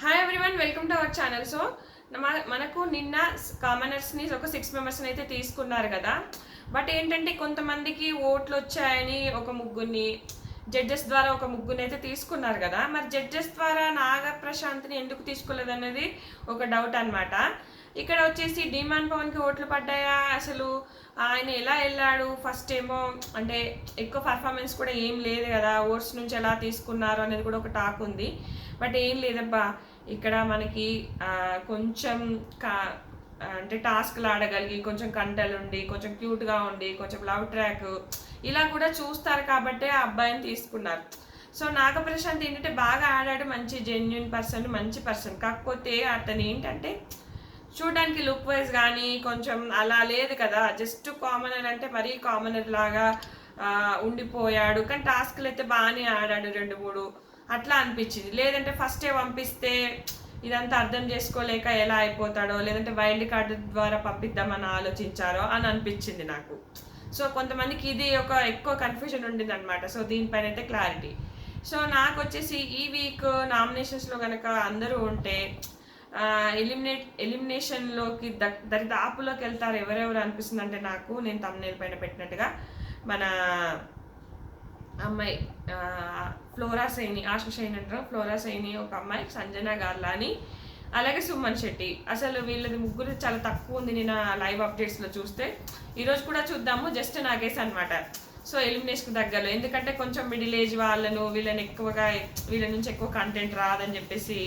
Hi everyone, welcome to our channel. So మనకు నిన్న కామనర్స్ని ఒక 6 మెంబర్స్ని అయితే తీసుకున్నారు కదా. బట్ ఏంటంటే కొంతమందికి ఓట్లు వచ్చాయని ఒక ముగ్గురిని, జడ్జెస్ ద్వారా ఒక ముగ్గురిని అయితే తీసుకున్నారు కదా. మరి జడ్జెస్ ద్వారా నాగప్రశాంత్ని ఎందుకు తీసుకోలేదనేది ఒక డౌట్ అనమాట. ఇక్కడ వచ్చేసి డిమాండ్ పవన్కి ఓట్లు పడ్డాయా, అసలు ఆయన ఎలా వెళ్ళాడు, ఫస్ట్ ఏమో అంటే ఎక్కువ పర్ఫార్మెన్స్ కూడా ఏం లేదు కదా, ఓట్స్ నుంచి ఎలా తీసుకున్నారు అనేది కూడా ఒక టాక్ ఉంది. బట్ ఏం లేదబ్బా, ఇక్కడ మనకి కొంచెం అంటే టాస్క్లు ఆడగలిగి, కొంచెం కంటలుండి, కొంచెం క్యూట్గా ఉండి, కొంచెం లవ్ ట్రాక్ ఇలా కూడా చూస్తారు కాబట్టి ఆ అబ్బాయిని తీసుకున్నారు. సో నాగప్రశాంత్ ఏంటంటే బాగా ఆడాడు, మంచి జెన్యున్ పర్సన్, మంచి పర్సన్. కాకపోతే అతను ఏంటంటే చూడడానికి లుక్ వైజ్ కానీ కొంచెం అలా లేదు కదా, జస్ట్ కామనర్ అంటే మరీ కామనర్ లాగా ఉండిపోయాడు. కానీ టాస్క్లు అయితే బాగానే ఆడాడు, 2-3 అట్లా అనిపించింది. లేదంటే ఫస్టే పంపిస్తే ఇదంతా అర్థం చేసుకోలేక ఎలా అయిపోతాడో, లేదంటే వైల్డ్ కార్డు ద్వారా పంపిద్దామని ఆలోచించారో అని అనిపించింది నాకు. సో కొంతమందికి ఇది ఒక ఎక్కువ కన్ఫ్యూజన్ ఉండింది అనమాట. సో దీనిపైన అయితే క్లారిటీ. సో నాకు వచ్చేసి ఈ వీక్ నామినేషన్స్లో కనుక అందరూ ఉంటే ఎలిమినేషన్లోకి దరిదాపులోకి వెళ్తారు ఎవరెవరు అనిపిస్తుంది అంటే నాకు, నేను తమ్నేల్ పైన పెట్టినట్టుగా మన అమ్మాయి ఫ్లోరా సైని, ఆశా సైని అంటారు, ఫ్లోరా సైని ఒక అమ్మాయి, సంజన గార్లాని, అలాగే సుమన్ శెట్టి. అసలు వీళ్ళది ముగ్గురు చాలా తక్కువ ఉంది నేను లైవ్ అప్డేట్స్లో చూస్తే. ఈరోజు కూడా చూద్దాము, జస్ట్ నాగేసి అనమాట. సో ఎలిమినేషన్కి దగ్గరలో, ఎందుకంటే కొంచెం మిడిల్ ఏజ్ వాళ్ళను వీళ్ళ నుంచి ఎక్కువ కంటెంట్ రాదని చెప్పేసి,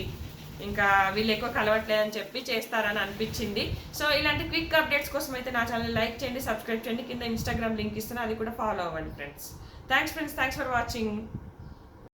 ఇంకా వీళ్ళు ఎక్కువ కలవట్లేదని చెప్పి చేస్తారని అనిపించింది. సో ఇలాంటి క్విక్ అప్డేట్స్ కోసం అయితే నా ఛానల్ లైక్ చేయండి, సబ్స్క్రైబ్ చేయండి, కింద ఇన్స్టాగ్రామ్ లింక్ ఇస్తున్నా, అది కూడా ఫాలో అవ్వండి friends. Thanks friends, thanks for watching.